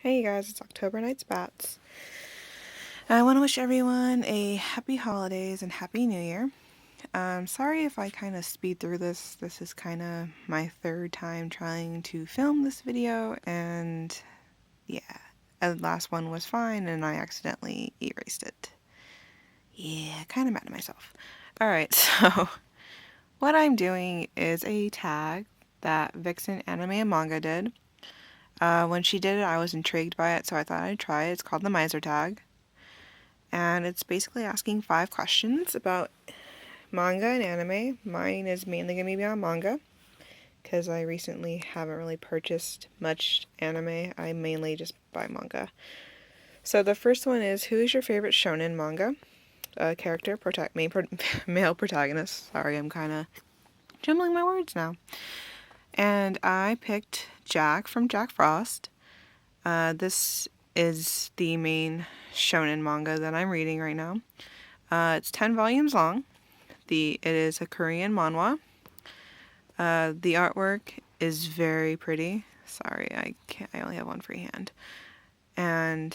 Hey guys, it's October Night's Bats. I want to wish everyone a happy holidays and happy new year. Sorry if I kind of speed through this. This is kind of my third time trying to film this video, and yeah, the last one was fine and I accidentally erased it. Yeah, kind of mad at myself. Alright, so what I'm doing is a tag that vixenanimeandmanga did. When she did it, I was intrigued by it, so I thought I'd try it. It's called the miester tag. And it's basically asking 5 questions about manga and anime. Mine is mainly going to be about manga, because I recently haven't really purchased much anime. I mainly just buy manga. So the first one is, who is your favorite shonen manga character, male protagonist? Sorry, I'm kind of jumbling my words now. And I picked Jack from Jack Frost. This is the main shonen manga that I'm reading right now. It's 10 volumes long. It is a Korean manhwa. The artwork is very pretty. Sorry, I only have one free hand. And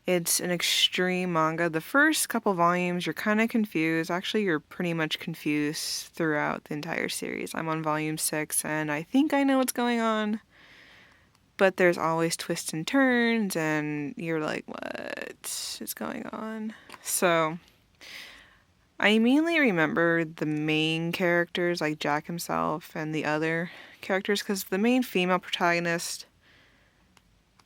it's an extreme manga. The first couple volumes, you're kind of confused. Actually, you're pretty much confused throughout the entire series. I'm on volume 6, and I think I know what's going on. But there's always twists and turns, and you're like, what is going on? So, I mainly remember the main characters, like Jack himself, and the other characters, because the main female protagonist,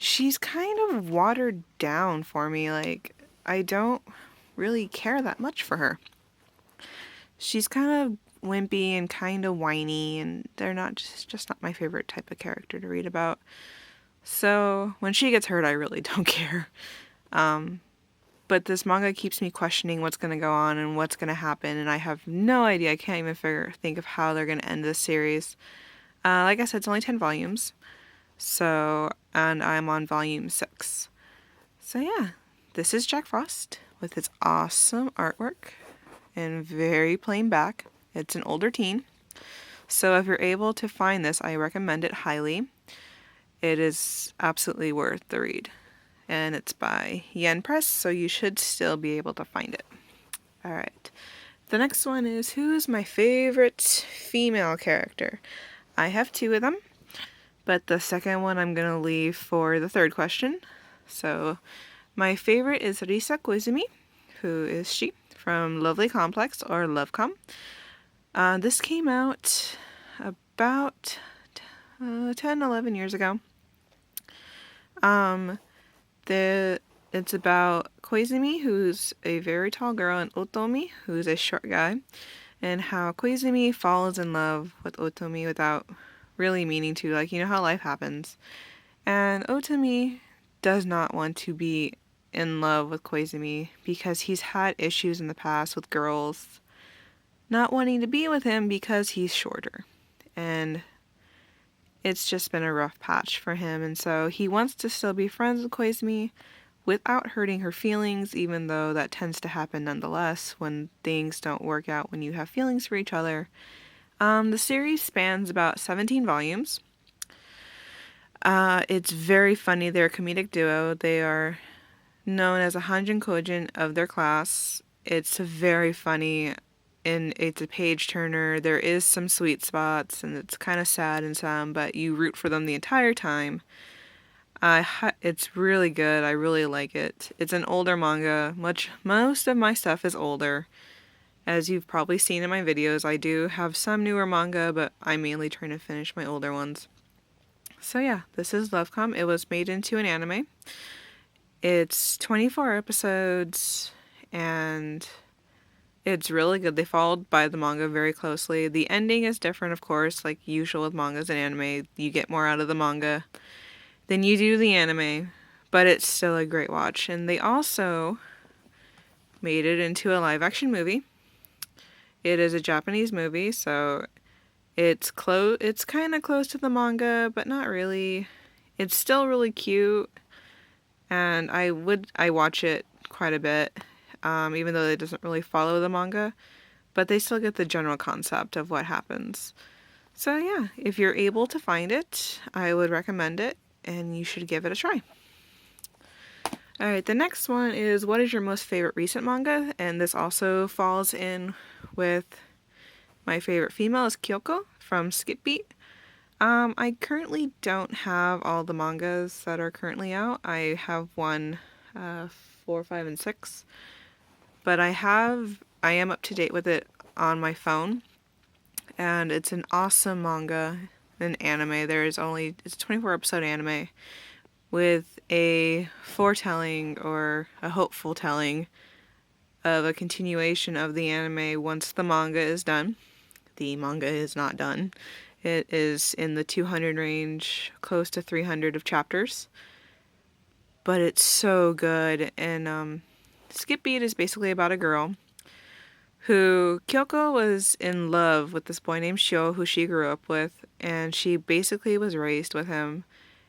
she's kind of watered down for me. Like, I don't really care that much for her. She's kind of wimpy and kind of whiny, and they're just not my favorite type of character to read about. So when she gets hurt, I really don't care. But this manga keeps me questioning what's going to go on and what's going to happen, and I have no idea. I can't even think of how they're going to end this series. Like I said, it's only 10 volumes. So, and I'm on volume 6. So yeah, this is Jack Frost with his awesome artwork and very plain back. It's an older teen. So if you're able to find this, I recommend it highly. It is absolutely worth the read. And it's by Yen Press, so you should still be able to find it. Alright. The next one is, who's my favorite female character? I have 2 of them, but the second one I'm going to leave for the third question. So, my favorite is Risa Koizumi. Who is she? From Lovely Complex, or Lovecom. This came out about 10-11 years ago. It's about Koizumi, who's a very tall girl, and Otomi, who's a short guy, and how Koizumi falls in love with Otomi without really meaning to, like, you know how life happens. And Otomi does not want to be in love with Koizumi because he's had issues in the past with girls not wanting to be with him because he's shorter. And it's just been a rough patch for him, and so he wants to still be friends with Koizumi without hurting her feelings, even though that tends to happen nonetheless when things don't work out when you have feelings for each other. The series spans about 17 volumes. It's very funny. They're a comedic duo. They are known as a Hanjin Kojin of their class. It's very funny, and it's a page turner. There is some sweet spots, and it's kind of sad in some, but you root for them the entire time. It's really good. I really like it. It's an older manga. Most of my stuff is older. As you've probably seen in my videos, I do have some newer manga, but I'm mainly trying to finish my older ones. So yeah, this is Lovecom. It was made into an anime. It's 24 episodes, and it's really good. They followed by the manga very closely. The ending is different, of course, like usual with mangas and anime. You get more out of the manga than you do the anime, but it's still a great watch. And they also made it into a live-action movie. It is a Japanese movie, so it's kind of close to the manga, but not really. It's still really cute, and I watch it quite a bit, even though it doesn't really follow the manga, but they still get the general concept of what happens. So yeah, if you're able to find it, I would recommend it. and you should give it a try. Alright, the next one is what is your most favorite recent manga? And this also falls in with my favorite female is Kyoko from Skip Beat. I currently don't have all the mangas that are currently out. I have 4, 5, and 6. But I am up to date with it on my phone. And it's an awesome manga, an anime. It's a 24 episode anime with a foretelling or a hopeful telling of a continuation of the anime once the manga is done. The manga is not done. It is in the 200 range, close to 300 of chapters. But it's so good. And Skip Beat is basically about a girl who Kyoko was in love with this boy named Shio, who she grew up with, and she basically was raised with him.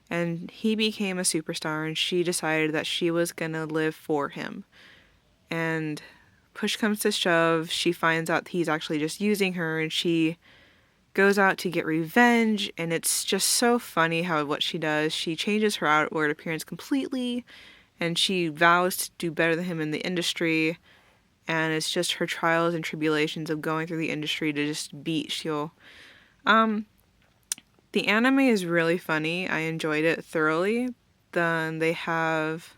And he became a superstar, and she decided that she was gonna live for him. And push comes to shove, she finds out he's actually just using her, and she goes out to get revenge. And it's just so funny what she does. She changes her outward appearance completely, and she vows to do better than him in the industry. And it's just her trials and tribulations of going through the industry to just beat Shio. The anime is really funny. I enjoyed it thoroughly. Then they have,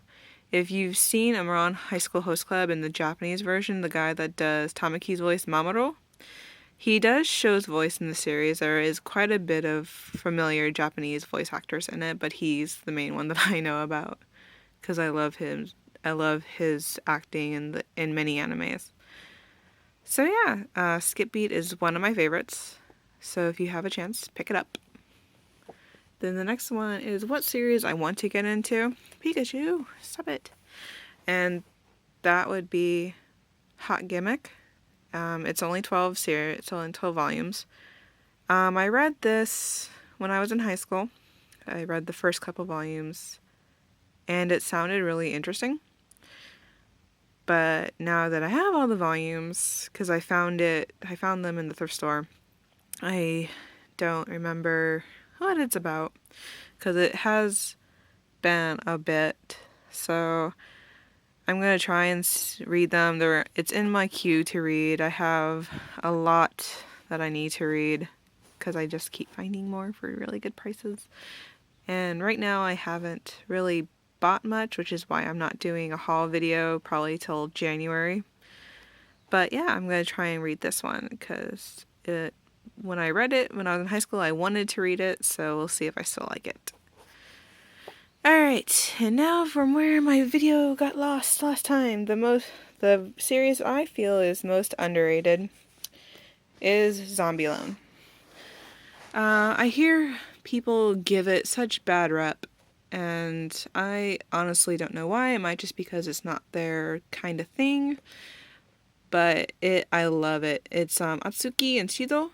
if you've seen Amaran High School Host Club in the Japanese version, the guy that does Tamaki's voice, Mamoru, he does Sho's voice in the series. There is quite a bit of familiar Japanese voice actors in it, but he's the main one that I know about because I love him. I love his acting in many animes. So yeah, Skip Beat is one of my favorites. So if you have a chance, pick it up. Then the next one is what series I want to get into. Pikachu, stop it. And that would be Hot Gimmick. It's only 12 series. It's only 12 volumes. I read this when I was in high school. I read the first couple volumes, and it sounded really interesting. But now that I have all the volumes, because I found them in the thrift store, I don't remember what it's about, because it has been a bit. So I'm going to try and read them. It's in my queue to read. I have a lot that I need to read, because I just keep finding more for really good prices. And right now I haven't really bought much, which is why I'm not doing a haul video probably till January. But yeah, I'm going to try and read this one because when I read it when I was in high school, I wanted to read it, so we'll see if I still like it. Alright, and now from where my video got lost last time, the series I feel is most underrated is Zombieland. I hear people give it such bad rep, and I honestly don't know why. It might just because it's not their kind of thing, but I love it. It's Atsuki and Shido,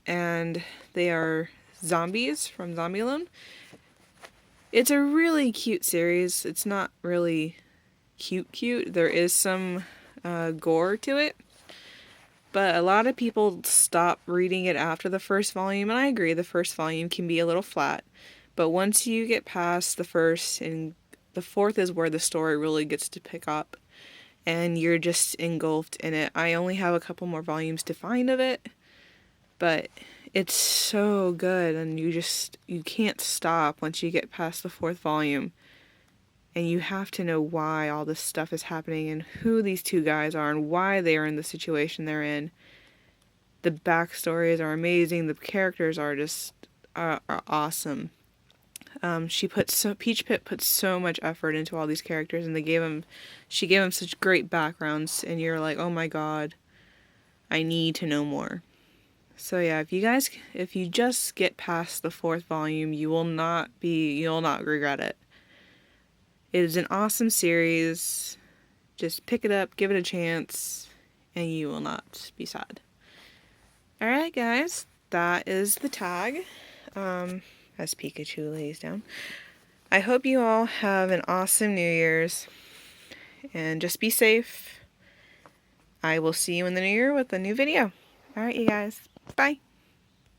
and they are zombies from Zombieland. It's a really cute series. It's not really cute. There is some gore to it, but a lot of people stop reading it after the first volume, and I agree, the first volume can be a little flat. But once you get past the first, and the fourth is where the story really gets to pick up, and you're just engulfed in it. I only have a couple more volumes to find of it, but it's so good, and you can't stop once you get past the fourth volume. And you have to know why all this stuff is happening, and who these two guys are, and why they are in the situation they're in. The backstories are amazing. The characters are just are awesome. Peach Pit put so much effort into all these characters, and she gave them such great backgrounds, and you're like, oh my god, I need to know more. So yeah, if you just get past the fourth volume, you'll not regret it. It is an awesome series. Just pick it up, give it a chance, and you will not be sad. Alright guys, that is the tag. As Pikachu lays down. I hope you all have an awesome New Year's, and just be safe. I will see you in the new year with a new video. Alright you guys, bye!